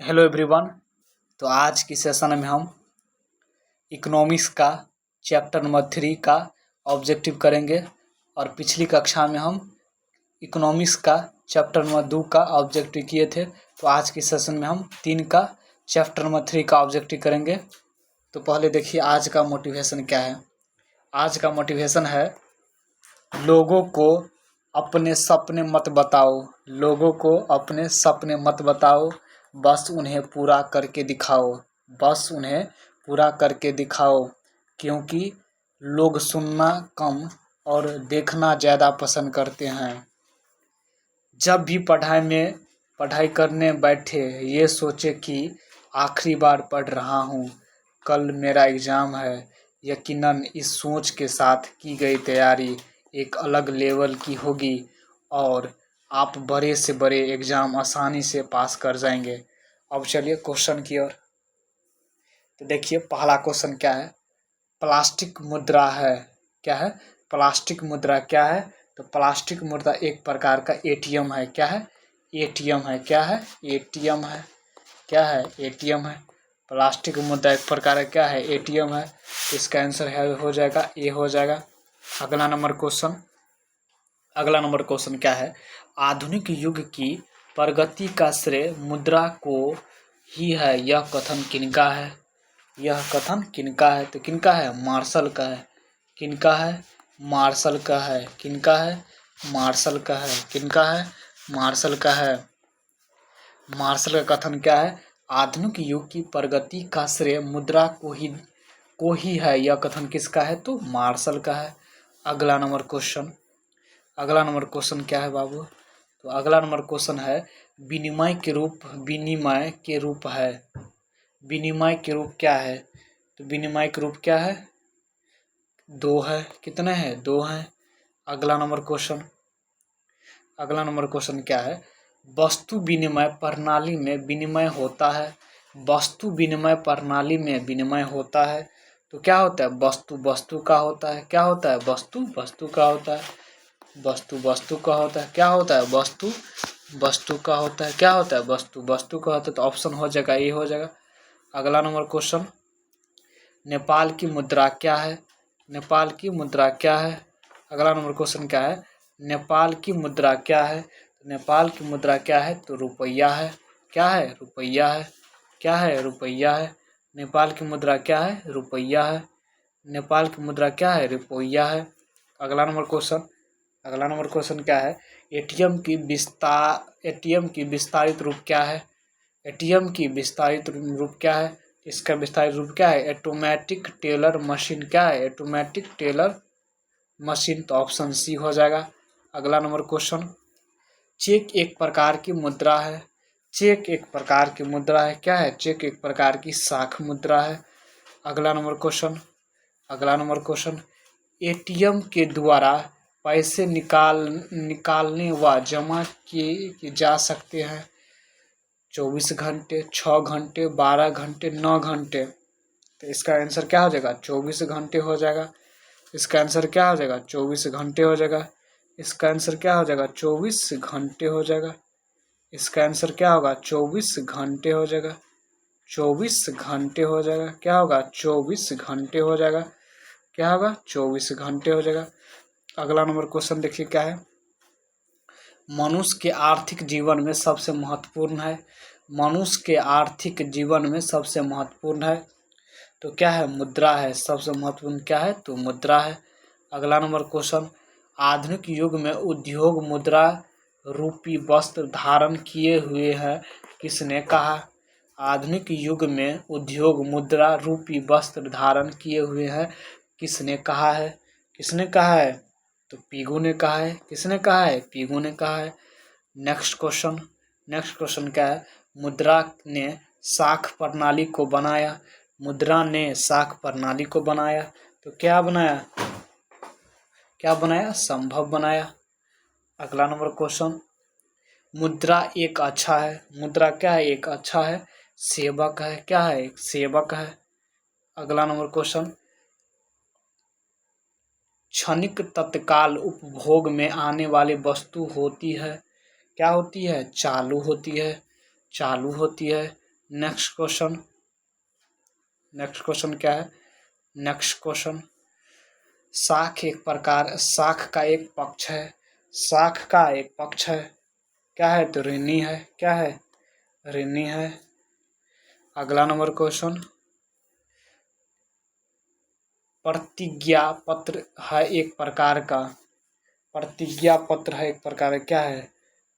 Hello everyone. तो आज की सेशन में हम इकोनॉमिक्स का चैप्टर नंबर 3 का ऑब्जेक्टिव करेंगे और पिछली कक्षा में हम इकोनॉमिक्स का चैप्टर नंबर 2 का ऑब्जेक्टिव किए थे। तो आज की सेशन में हम 3 का चैप्टर नंबर 3 का ऑब्जेक्टिव करेंगे। तो पहले देखिए आज का मोटिवेशन क्या है। आज का मोटिवेशन है, लोगों को अपने सपने मत बताओ, लोगों को अपने सपने मत बताओ, बस उन्हें पूरा करके दिखाओ, बस उन्हें पूरा करके दिखाओ। क्योंकि लोग सुनना कम और देखना ज़्यादा पसंद करते हैं। जब भी पढ़ाई करने बैठे ये सोचे कि आखिरी बार पढ़ रहा हूँ, कल मेरा एग्ज़ाम है। यकीनन इस सोच के साथ की गई तैयारी एक अलग लेवल की होगी और आप बड़े से बड़े एग्ज़ाम आसानी से पास कर जाएंगे। अब चलिए क्वेश्चन की ओर। तो देखिए पहला क्वेश्चन क्या है, प्लास्टिक मुद्रा है। क्या है? प्लास्टिक मुद्रा क्या है? तो प्लास्टिक मुद्रा एक प्रकार का एटीएम है। क्या है? एटीएम है। क्या है? एटीएम है। क्या है? एटीएम है। प्लास्टिक मुद्रा एक प्रकार का क्या है? एटीएम है। इसका आंसर है हो जाएगा ए हो जाएगा। अगला नंबर क्वेश्चन क्या है, आधुनिक युग की प्रगति का श्रेय मुद्रा को ही है, यह कथन किनका है? यह कथन किनका है? तो किनका है? मार्शल का है। किनका है? मार्शल का है। किनका है? मार्शल का है। किनका है? मार्शल का है। मार्शल का कथन क्या है? आधुनिक युग की प्रगति का श्रेय मुद्रा को ही है, यह कथन किसका है? तो मार्शल का है। अगला नंबर क्वेश्चन क्या है बाबू? तो अगला नंबर क्वेश्चन है, विनिमय के रूप है। विनिमय के रूप क्या है? तो विनिमय के रूप क्या है? 2 है। कितने हैं? 2 हैं। अगला नंबर क्वेश्चन क्या है, वस्तु विनिमय प्रणाली में विनिमय होता है। वस्तु विनिमय प्रणाली में विनिमय होता है तो क्या होता है? वस्तु का होता है। क्या होता है? वस्तु का होता है। वस्तु का होता है। क्या होता है? वस्तु का होता है। क्या होता है? वस्तु का होता है। तो ऑप्शन हो जाएगा ए हो जाएगा। अगला नंबर क्वेश्चन, नेपाल की मुद्रा क्या है? नेपाल की मुद्रा क्या है? अगला नंबर क्वेश्चन क्या है, नेपाल की मुद्रा क्या है? नेपाल की मुद्रा क्या है? तो रुपया है। क्या है? रुपया है। क्या है? रुपया है। नेपाल की मुद्रा क्या है? रुपया है। नेपाल की मुद्रा क्या है? रुपया है। अगला नंबर क्वेश्चन क्या है, एटीएम की विस्तारित रूप क्या है? एटीएम की विस्तारित रूप क्या है? इसका विस्तारित रूप क्या है? Automatic teller machine. क्या है? Automatic teller machine. तो ऑप्शन सी हो जाएगा। अगला नंबर क्वेश्चन, चेक एक प्रकार की मुद्रा है। चेक एक प्रकार की मुद्रा है। क्या है? चेक एक प्रकार की साख मुद्रा है। अगला नंबर क्वेश्चन, एटीएम के द्वारा पैसे निकालने व जमा किए जा सकते हैं 24 घंटे, 6 घंटे, 12 घंटे, 9 घंटे। तो इसका आंसर क्या हो जाएगा? 24 घंटे हो जाएगा। इसका आंसर क्या हो जाएगा? 24 घंटे हो जाएगा। इसका आंसर क्या हो जाएगा? 24 घंटे हो जाएगा। इसका आंसर क्या होगा? 24 घंटे हो जाएगा। 24 घंटे हो जाएगा। क्या होगा? 24 घंटे हो जाएगा। क्या होगा? 24 घंटे हो जाएगा। अगला नंबर क्वेश्चन देखिए क्या है, मनुष्य के आर्थिक जीवन में सबसे महत्वपूर्ण है। मनुष्य के आर्थिक जीवन में सबसे महत्वपूर्ण है तो क्या है? मुद्रा है। सबसे महत्वपूर्ण क्या है? तो मुद्रा है। अगला नंबर क्वेश्चन, आधुनिक युग में उद्योग मुद्रा रूपी वस्त्र धारण किए हुए है, किसने कहा? आधुनिक युग में उद्योग मुद्रा रूपी वस्त्र धारण किए हुए हैं, किसने कहा है? किसने कहा है? तो पीगू ने कहा है। किसने कहा है? पीगू ने कहा है। नेक्स्ट क्वेश्चन क्या है, मुद्रा ने साख प्रणाली को बनाया। मुद्रा ने साख प्रणाली को बनाया तो क्या बनाया? क्या बनाया? संभव बनाया। अगला नंबर क्वेश्चन, मुद्रा एक अच्छा है। मुद्रा क्या है? एक अच्छा है, सेवक है। क्या है? एक सेवक है। अगला नंबर क्वेश्चन, क्षणिक तत्काल उपभोग में आने वाली वस्तु होती है। क्या होती है? चालू होती है। चालू होती है। नेक्स्ट क्वेश्चन क्या है? नेक्स्ट क्वेश्चन, साख का एक पक्ष है। साख का एक पक्ष है, क्या है? तो ऋणी है। क्या है? ऋणी है। अगला नंबर क्वेश्चन, प्रतिज्ञा पत्र है एक प्रकार का। प्रतिज्ञा पत्र है एक प्रकार का, क्या है?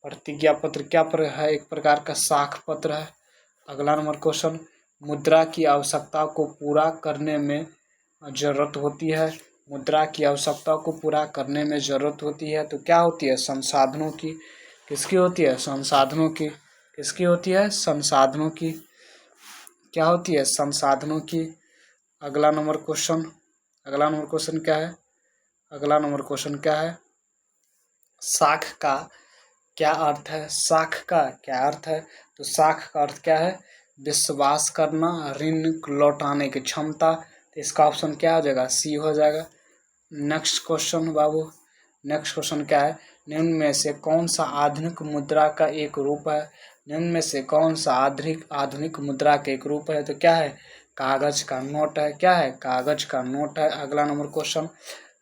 प्रतिज्ञा पत्र क्या है? एक प्रकार का साख पत्र है। अगला नंबर क्वेश्चन, मुद्रा की आवश्यकता को पूरा करने में जरूरत होती है। मुद्रा की आवश्यकता को पूरा करने में जरूरत होती है, तो क्या होती है? संसाधनों की। किसकी होती है? संसाधनों की। किसकी होती है? संसाधनों की। क्या होती है? संसाधनों की। अगला नंबर क्वेश्चन क्या है? अगला नंबर क्वेश्चन क्या है? साख का क्या अर्थ है? साख का क्या अर्थ है? तो साख का अर्थ क्या है? विश्वास करना, ऋण लौटाने की क्षमता। तो इसका ऑप्शन क्या हो जाएगा? सी हो जाएगा। नेक्स्ट क्वेश्चन बाबू, नेक्स्ट क्वेश्चन क्या है? निम्न में से कौन सा आधुनिक मुद्रा का एक रूप है? निम्न में से कौन सा आधुनिक मुद्रा का एक रूप है? तो क्या है? कागज का नोट है। क्या है? कागज का नोट है। अगला नंबर क्वेश्चन,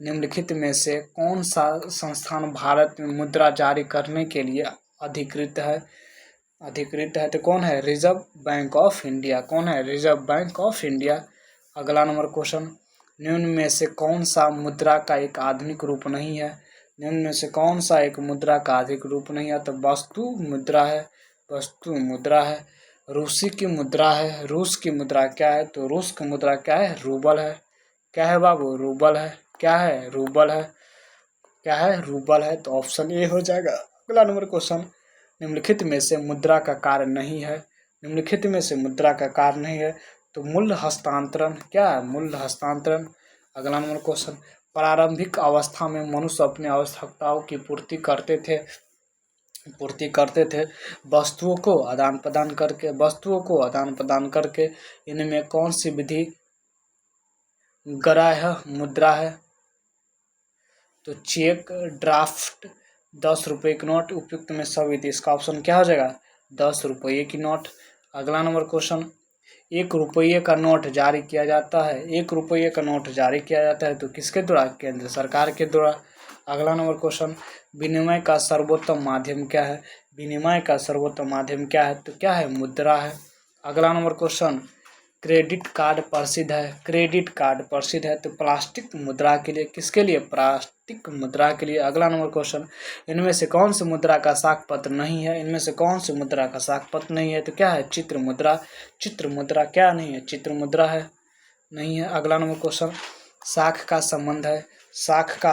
निम्नलिखित में से कौन सा संस्थान भारत में मुद्रा जारी करने के लिए अधिकृत है? तो कौन है? Reserve bank of India. कौन है? Reserve bank of India. अगला नंबर क्वेश्चन, निम्न में से कौन सा मुद्रा का एक आधुनिक रूप नहीं है? निम्न में से कौन सा एक मुद्रा का आधुनिक रूप नहीं है? तो वस्तु मुद्रा है। वस्तु मुद्रा है। रूसी की मुद्रा है। रूस की मुद्रा क्या है? तो रूस की मुद्रा क्या है? रूबल है। क्या है बाबू? रूबल है। क्या है? रूबल है। क्या है? रूबल है। तो ऑप्शन ए हो जाएगा। अगला नंबर क्वेश्चन, निम्नलिखित में से मुद्रा का कार्य नहीं है। निम्नलिखित में से मुद्रा का कार्य नहीं है, तो मूल्य हस्तांतरण। क्या है? मूल्य हस्तांतरण। अगला नंबर क्वेश्चन, प्रारंभिक अवस्था में मनुष्य अपनी आवश्यकताओं की पूर्ति करते थे वस्तुओं को आदान प्रदान करके। इनमें कौन सी विधि ग्राह्य मुद्रा है? तो चेक, ड्राफ्ट, 10 रुपये की नोट, उपयुक्त में सभी। तो इसका ऑप्शन क्या हो जाएगा? 10 रुपये की नोट। अगला नंबर क्वेश्चन, 1 रुपये का नोट जारी किया जाता है। 1 रुपये का नोट जारी किया जाता है, तो किसके द्वारा? केंद्र सरकार के द्वारा। अगला नंबर क्वेश्चन, विनिमय का सर्वोत्तम माध्यम क्या है? विनिमय का सर्वोत्तम माध्यम क्या है? तो क्या है? मुद्रा है। अगला नंबर क्वेश्चन, क्रेडिट कार्ड प्रसिद्ध है। क्रेडिट कार्ड प्रसिद्ध है, तो प्लास्टिक मुद्रा के लिए। किसके लिए? प्लास्टिक मुद्रा के लिए। अगला नंबर क्वेश्चन, इनमें से कौन सी मुद्रा का साख पत्र नहीं है? इनमें से कौन सी मुद्रा का साख पत्र नहीं है? तो क्या है? चित्र मुद्रा। चित्र मुद्रा क्या नहीं है? चित्र मुद्रा है, नहीं है। अगला नंबर क्वेश्चन, साख का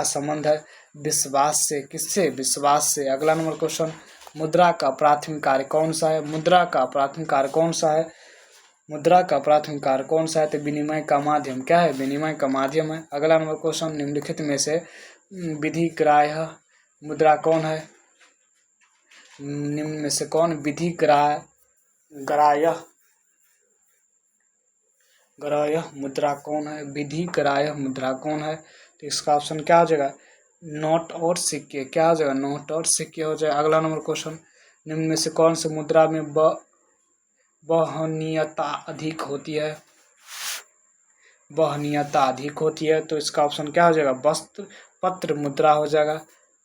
संबंध है विश्वास से। किससे? विश्वास से। अगला नंबर क्वेश्चन, मुद्रा का प्राथमिक कार्य कौन सा है? मुद्रा का प्राथमिक कार्य कौन सा है? मुद्रा का प्राथमिक कार्य कौन सा है? तो विनिमय का माध्यम। क्या है? विनिमय का माध्यम है। अगला नंबर क्वेश्चन, निम्नलिखित में से विधि ग्राह्य मुद्रा कौन है? निम्न में से कौन विधि ग्राह्य मुद्रा कौन है? विधि ग्राह्य मुद्रा कौन है? तो इसका ऑप्शन क्या हो जाएगा? नोट और सिक्के। क्या हो जाएगा? नोट और सिक्के हो जाएगा। अगला नंबर क्वेश्चन, निम्न में से कौन सी मुद्रा में वहनीयता अधिक होती है? वहनीयता अधिक होती है, तो इसका ऑप्शन क्या हो जाएगा? पत्र मुद्रा हो जाएगा।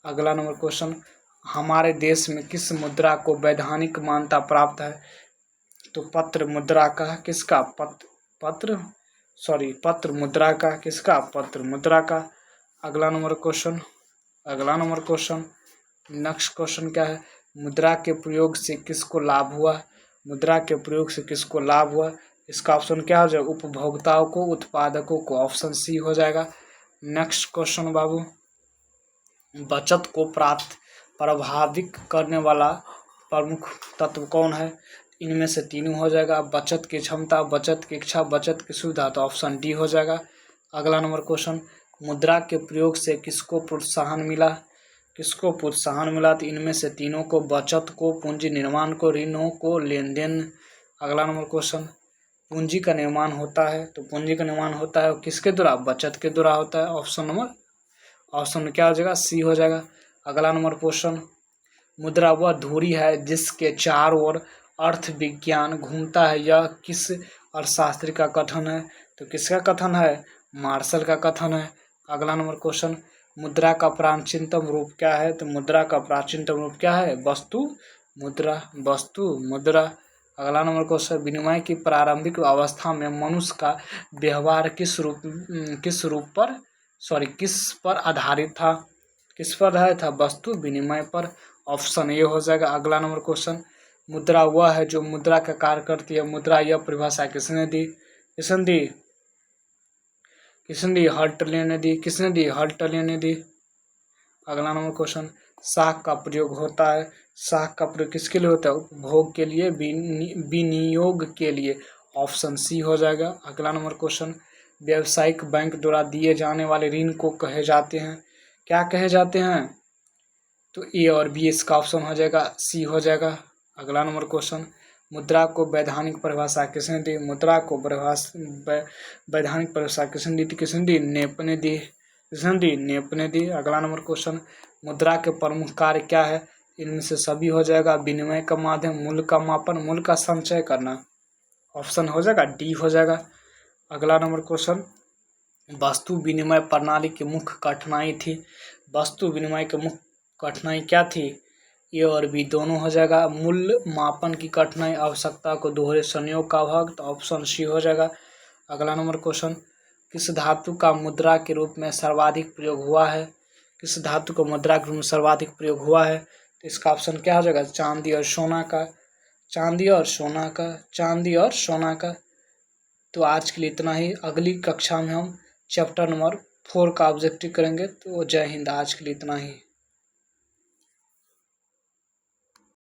अगला नंबर क्वेश्चन, हमारे देश में किस मुद्रा को वैधानिक मान्यता प्राप्त है? तो पत्र मुद्रा का। किसका? पत्र मुद्रा का। किसका? पत्र मुद्रा का। अगला नंबर क्वेश्चन, नेक्स्ट क्वेश्चन क्या है? मुद्रा के प्रयोग से किसको लाभ हुआ? मुद्रा के प्रयोग से किसको लाभ हुआ? इसका ऑप्शन क्या हो जाएगा? उपभोक्ताओं को, उत्पादकों को। ऑप्शन सी हो जाएगा। नेक्स्ट क्वेश्चन बाबू, बचत को प्रभावित करने वाला प्रमुख तत्व कौन है? इनमें से तीनों हो जाएगा। बचत की क्षमता, बचत की इच्छा, बचत की सुविधा। तो ऑप्शन डी हो जाएगा। अगला नंबर क्वेश्चन, मुद्रा के प्रयोग से किसको प्रोत्साहन मिला? तो इनमें से तीनों को, बचत को, पूंजी निर्माण को, ऋणों को, लेन देन। अगला नंबर क्वेश्चन, पूंजी का निर्माण होता है, तो पूंजी का निर्माण होता है किसके द्वारा? बचत के द्वारा होता है। ऑप्शन में क्या हो जाएगा? सी हो जाएगा। अगला नंबर क्वेश्चन, मुद्रा वह धुरी है जिसके चारों ओर अर्थ विज्ञान घूमता है, यह किस अर्थशास्त्री का कथन है? तो किसका कथन है? मार्शल का कथन है। अगला नंबर क्वेश्चन, मुद्रा का प्राचीनतम रूप क्या है? तो मुद्रा का प्राचीनतम रूप क्या है? वस्तु मुद्रा, वस्तु मुद्रा। अगला नंबर क्वेश्चन, विनिमय की प्रारंभिक अवस्था में मनुष्य का व्यवहार किस पर आधारित था? किस पर आधारित था? वस्तु विनिमय पर। ऑप्शन ए हो जाएगा। अगला नंबर क्वेश्चन, मुद्रा वह है जो मुद्रा का कार्य करती है। मुद्रा यह परिभाषा किसने दी? किसने दी? किसने दी? हर्टले ने दी। किसने दी? हर्टले ने दी। अगला नंबर क्वेश्चन, साख का प्रयोग होता है। साख का प्रयोग किसके लिए होता है? उपभोग के लिए, विनियोग के लिए। ऑप्शन सी हो जाएगा। अगला नंबर क्वेश्चन, व्यावसायिक बैंक द्वारा दिए जाने वाले ऋण को कहे जाते हैं? क्या कहे जाते हैं? तो ए और बी इसका ऑप्शन हो जाएगा, सी हो जाएगा। अगला नंबर क्वेश्चन, मुद्रा को वैधानिक परिभाषा किसने दी? मुद्रा को वैधानिक परिभाषा किसने दी? किसने दी? नेप ने दी। किसने दी? नेप ने दी। अगला नंबर क्वेश्चन, मुद्रा के प्रमुख कार्य क्या है? इनमें से सभी हो जाएगा। विनिमय का माध्यम, मूल्य का मापन, मूल्य का संचय करना। ऑप्शन हो जाएगा डी हो जाएगा। अगला नंबर क्वेश्चन, वस्तु विनिमय प्रणाली की मुख्य कठिनाई थी। वस्तु विनिमय की मुख्य कठिनाई क्या थी? ए और बी दोनों हो जाएगा। मूल्य मापन की कठिनाई, आवश्यकता को दोहरे संयोग का अभाव। तो ऑप्शन सी हो जाएगा। अगला नंबर क्वेश्चन, किस धातु का मुद्रा के रूप में सर्वाधिक प्रयोग हुआ है? किस धातु का मुद्रा के रूप में सर्वाधिक प्रयोग हुआ है? तो इसका ऑप्शन क्या हो जाएगा? चांदी और सोना का। चांदी और सोना का। चांदी और सोना का। तो आज के लिए इतना ही। अगली कक्षा में हम चैप्टर नंबर 4 का ऑब्जेक्टिव करेंगे। तो जय हिंद। आज के लिए इतना ही।